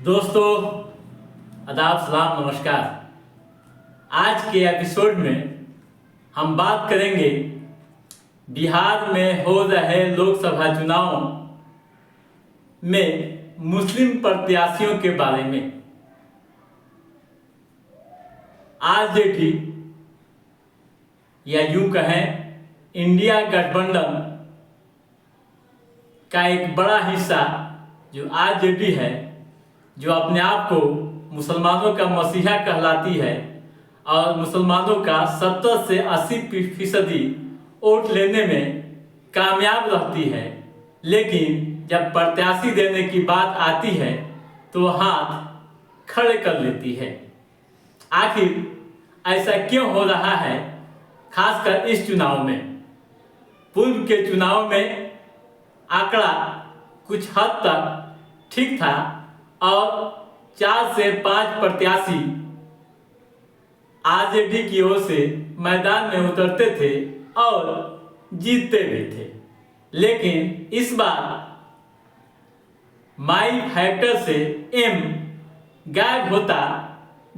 दोस्तों, आदाब, सलाम, नमस्कार। आज के एपिसोड में हम बात करेंगे बिहार में हो रहे लोकसभा चुनाव में मुस्लिम प्रत्याशियों के बारे में। आरजेडी या यूं कहें इंडिया गठबंधन का एक बड़ा हिस्सा जो आरजेडी है, जो अपने आप को मुसलमानों का मसीहा कहलाती है और मुसलमानों का 70 से 80% वोट लेने में कामयाब रहती है, लेकिन जब प्रत्याशी देने की बात आती है तो हाथ खड़े कर लेती है। आखिर ऐसा क्यों हो रहा है, खासकर इस चुनाव में? पूर्व के चुनाव में आंकड़ा कुछ हद तक ठीक था और 4 से 5 प्रत्याशी आरजेडी की ओर से मैदान में उतरते थे और जीतते भी थे। लेकिन इस बार माई फैक्टर से एम गायब होता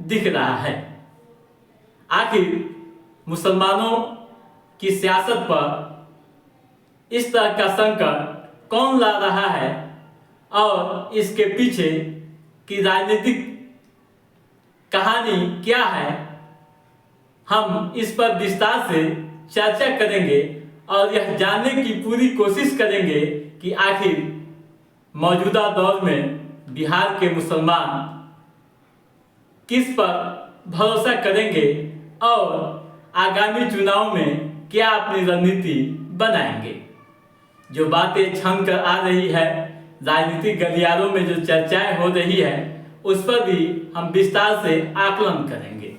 दिख रहा है। आखिर मुसलमानों की सियासत पर इस तरह का संकट कौन ला रहा है और इसके पीछे की राजनीतिक कहानी क्या है, हम इस पर विस्तार से चर्चा करेंगे और यह जानने की पूरी कोशिश करेंगे कि आखिर मौजूदा दौर में बिहार के मुसलमान किस पर भरोसा करेंगे और आगामी चुनाव में क्या अपनी रणनीति बनाएंगे। जो बातें छन कर आ रही है, राजनीतिक गलियारों में जो चर्चाएं हो रही है, उस पर भी हम विस्तार से आकलन करेंगे।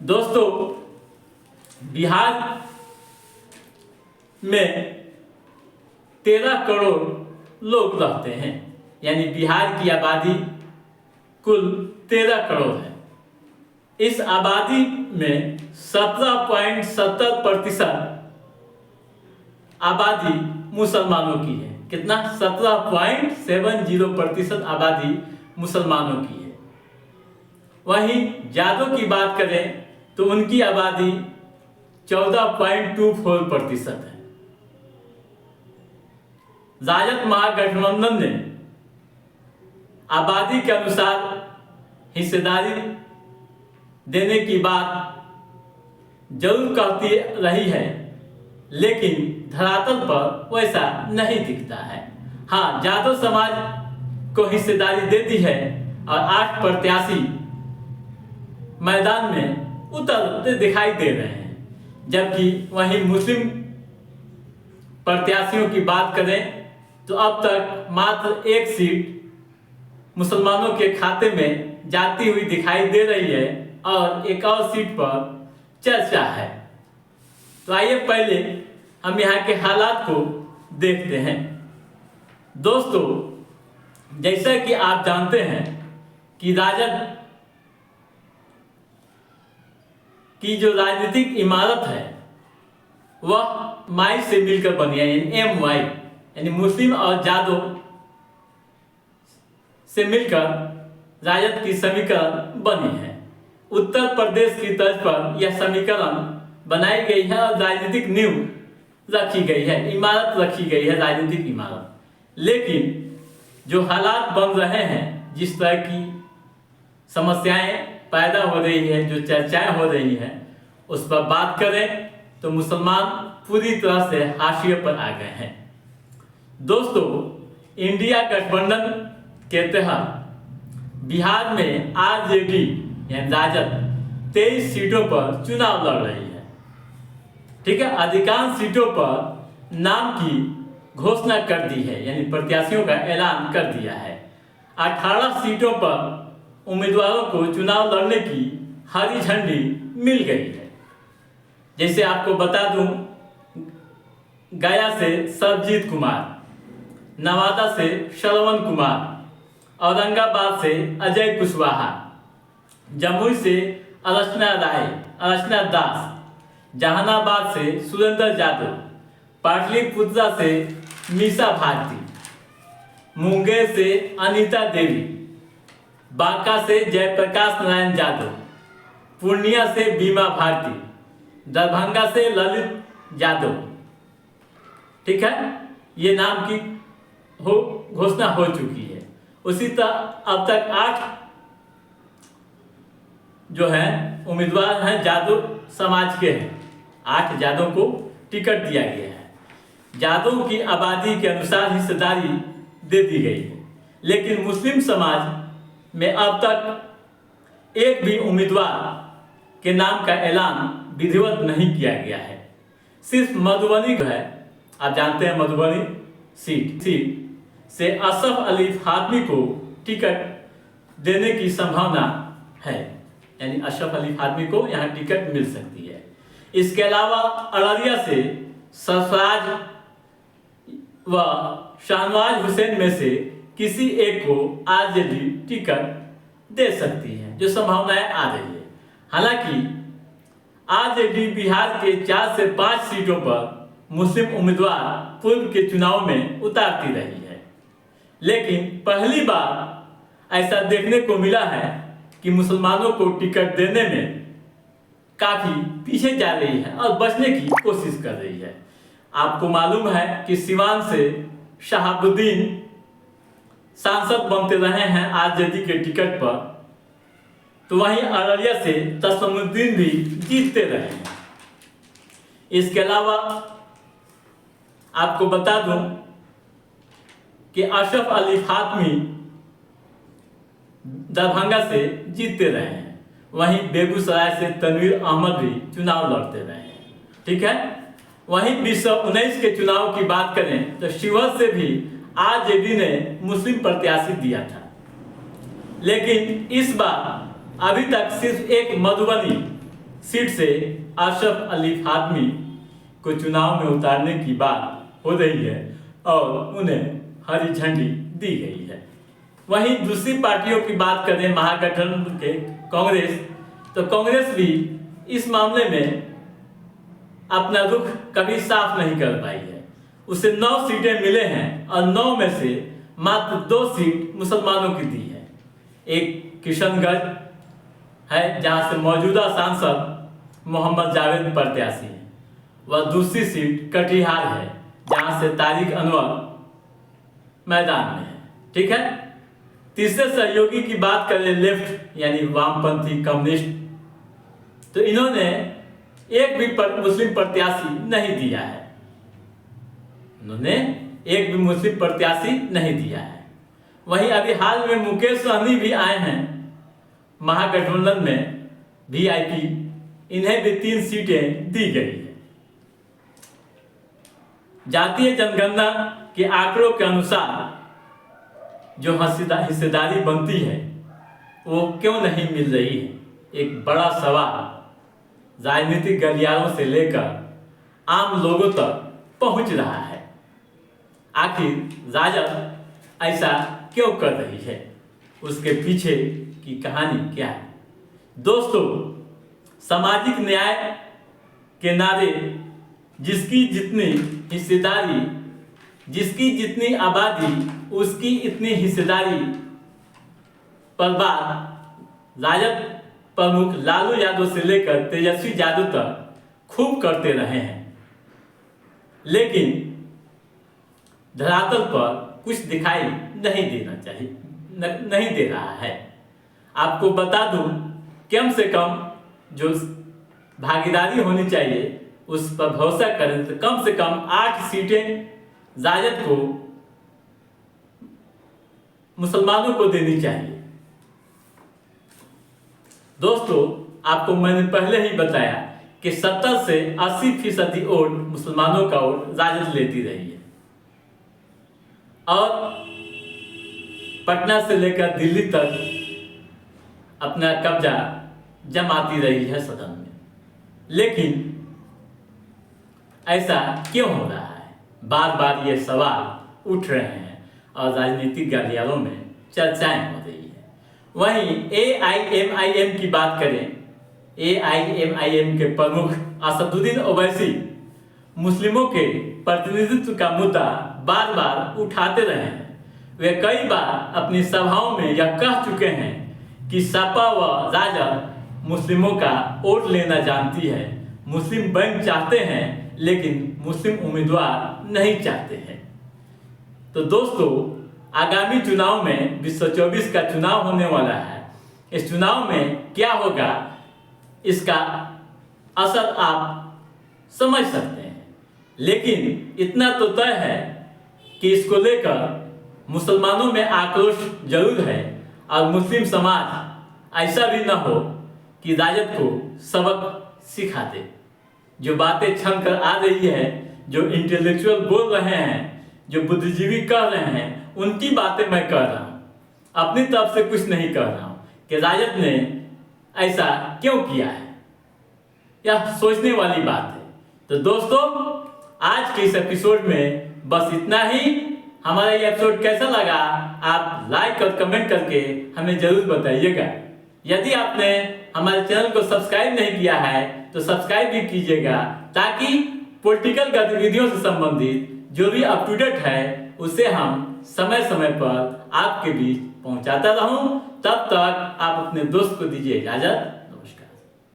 दोस्तों, बिहार में 13 करोड़ लोग रहते हैं, यानी बिहार की आबादी कुल 13 करोड़ है। इस आबादी में 17.70% आबादी मुसलमानों की है। कितना? 17.70% आबादी मुसलमानों की है। वहीं जादों की बात करें तो उनकी आबादी 14.24% है। राजद महागठबंधन ने आबादी के अनुसार हिस्सेदारी देने की बात जरूर कहती रही है, लेकिन धरातल पर वैसा नहीं दिखता है। हाँ, जादव समाज को हिस्सेदारी दे दी है और 8 प्रत्याशी मैदान में उतरते दिखाई दे रहे हैं। जबकि वहीं मुस्लिम प्रत्याशियों की बात करें तो अब तक मात्र 1 सीट मुसलमानों के खाते में जाती हुई दिखाई दे रही है और एक और सीट पर चर्चा है। तो आइए पहले हम यहाँ के हालात को देखते हैं। दोस्तों, जैसा कि आप जानते हैं कि राजद की जो राजनीतिक इमारत है वह माई से मिलकर बनी है, यानी MY, यानी मुस्लिम और जादव से मिलकर राजद की समीकरण बनी है। उत्तर प्रदेश की तर्ज पर यह समीकरण बनाई गई है और राजनीतिक नींव रखी गई है, इमारत रखी गई है, राजनीतिक इमारत। लेकिन जो हालात बन रहे हैं, जिस तरह की समस्याएं पैदा हो रही है, जो चर्चाएं हो रही हैं, उस पर बात करें तो मुसलमान पूरी तरह से हाशिए पर आ गए हैं। दोस्तों, इंडिया गठबंधन के तहत बिहार में आरजेडी यानी राजद 23 सीटों पर चुनाव लड़ रही है। ठीक है, अधिकांश सीटों पर नाम की घोषणा कर दी है, यानी प्रत्याशियों का ऐलान कर दिया है। 18 सीटों पर उम्मीदवारों को चुनाव लड़ने की हरी झंडी मिल गई है। जैसे आपको बता दूं, गया से सरजीत कुमार, नवादा से श्रवण कुमार, औरंगाबाद से अजय कुशवाहा, जमुई से अर्चना दास, जहानाबाद से सुरेंद्र यादव, पाटलिपुत्रा से मीसा भारती, मुंगेर से अनीता देवी, बांका से जयप्रकाश नारायण यादव, पूर्णिया से बीमा भारती, दरभंगा से ललित यादव। ठीक है, ये नाम की घोषणा हो चुकी है। उसी तरह अब तक 8 जो है उम्मीदवार हैं यादव समाज के हैं। 8 यादव को टिकट दिया गया है। यादव की आबादी के अनुसार हिस्सेदारी दे दी गई है, लेकिन मुस्लिम समाज में अब तक एक भी उम्मीदवार के नाम का ऐलान विधिवत नहीं किया गया है। सिर्फ मधुबनी है, आप जानते हैं मधुबनी सीट से अशरफ अली फातमी को टिकट देने की संभावना है, यानी अशरफ अली फातमी को यहाँ टिकट मिल सकती है। इसके अलावा अररिया से सरफराज व शाहनवाज हुसैन में से किसी एक को आरजेडी टिकट दे सकती है, जो संभावनाएं आ रही है। हालांकि आरजेडी बिहार के 4 से 5 सीटों पर मुस्लिम उम्मीदवार पूर्व के चुनाव में उतारती रही है, लेकिन पहली बार ऐसा देखने को मिला है कि मुसलमानों को टिकट देने में काफी पीछे जा रही है और बचने की कोशिश कर रही है। आपको मालूम है कि सिवान से शहाबुद्दीन सांसद बनते रहे हैं आरजेडी के टिकट पर, तो वहीं अररिया से तस्लीमुद्दीन भी जीतते रहे हैं। इसके अलावा आपको बता दूं कि अशरफ अली फातमी दरभंगा से जीतते रहे हैं, वहीं बेगूसराय से तनवीर अहमद भी चुनाव लड़ते रहे हैं। ठीक है, वहीं 2019 के चुनाव की बात करें तो शिवहर से भी आरजेडी ने मुस्लिम प्रत्याशी दिया था, लेकिन इस बार अभी तक सिर्फ एक मधुबनी सीट से अशरफ अली फातमी को चुनाव में उतारने की बात हो रही है और उन्हें हरी झंडी दी गई है। वहीं दूसरी पार्टियों की बात करें महागठबंधन के कांग्रेस, तो कांग्रेस भी इस मामले में अपना रुख कभी साफ नहीं कर पाई है। उसे 9 सीटें मिले हैं और 9 में से मात्र 2 सीट मुसलमानों की दी है। एक किशनगंज है जहां से मौजूदा सांसद मोहम्मद जावेद प्रत्याशी है, वह दूसरी सीट कटिहार है जहां से तारिक अनवर मैदान में है। ठीक है, तीसरे सहयोगी की बात करें लेफ्ट यानी वामपंथी कम्युनिस्ट, तो इन्होंने एक भी मुस्लिम प्रत्याशी नहीं दिया है। उन्होंने एक भी मुस्लिम प्रत्याशी नहीं दिया है। वहीं अभी हाल में मुकेश सहनी भी आए हैं महागठबंधन में वीआईपी, इन्हें भी 3 सीटें दी गई है। जातीय जनगणना के आंकड़ों के अनुसार जो हिस्सेदारी बनती है वो क्यों नहीं मिल रही है, एक बड़ा सवाल राजनीतिक गलियारों से लेकर आम लोगों तक पहुंच रहा है। आखिर राजद ऐसा क्यों कर रही है, उसके पीछे की कहानी क्या है? दोस्तों, सामाजिक न्याय के नारे जिसकी जितनी हिस्सेदारी, जिसकी जितनी आबादी उसकी इतनी हिस्सेदारी पर बात राजद प्रमुख लालू यादव से लेकर तेजस्वी यादव तक खूब करते रहे हैं, लेकिन धरातल पर कुछ दिखाई नहीं देना चाहिए, नहीं दे रहा है। आपको बता दूं, कम से कम जो भागीदारी होनी चाहिए उस पर भरोसा करें तो कम से कम 8 सीटें राजद को मुसलमानों को देनी चाहिए। दोस्तों, आपको मैंने पहले ही बताया कि 70 से 80% वोट मुसलमानों का वोट राजद लेती रही है और पटना से लेकर दिल्ली तक अपना कब्जा जमाती रही है सदन में। लेकिन ऐसा क्यों हो रहा है? बार बार ये सवाल उठ रहे हैं और राजनीतिक गलियारों में चर्चाएं हो रही है। वहीं AIMIM की बात करें, AIMIM के प्रमुख असदुद्दीन ओवैसी मुस्लिमों के प्रतिनिधित्व का मुद्दा बार बार उठाते रहे हैं। वे कई बार अपनी सभाओं में यह कह चुके हैं कि सपा व राजद मुस्लिमों का वोट लेना जानती है। मुस्लिम बैंक चाहते हैं लेकिन मुस्लिम उम्मीदवार नहीं चाहते हैं। तो दोस्तों, आगामी चुनाव में 2024 का चुनाव होने वाला है। इस चुनाव में क्या होगा इसका असर आप समझ सकते हैं, लेकिन इतना तो तय है कि इसको लेकर मुसलमानों में आक्रोश जरूर है और मुस्लिम समाज ऐसा भी न हो कि राजद को सबक सिखा दे। जो बातें छन कर आ रही है, जो इंटेलेक्चुअल बोल रहे हैं, जो बुद्धिजीवी कह रहे हैं, उनकी बातें मैं कह रहा हूँ, अपनी तरफ से कुछ नहीं कह रहा हूँ कि राजद ने ऐसा क्यों किया है। यह सोचने वाली बात है। तो दोस्तों, आज के इस एपिसोड में बस इतना ही। हमारा ये एपिसोड कैसा लगा आप लाइक और कमेंट करके हमें जरूर बताइएगा। यदि आपने हमारे चैनल को सब्सक्राइब नहीं किया है तो सब्सक्राइब भी कीजिएगा, ताकि पॉलिटिकल गतिविधियों से संबंधित जो भी अप टू डेट है उसे हम समय समय पर आपके बीच पहुंचाता रहूं। तब तक आप अपने दोस्त को दीजिए इजाजत।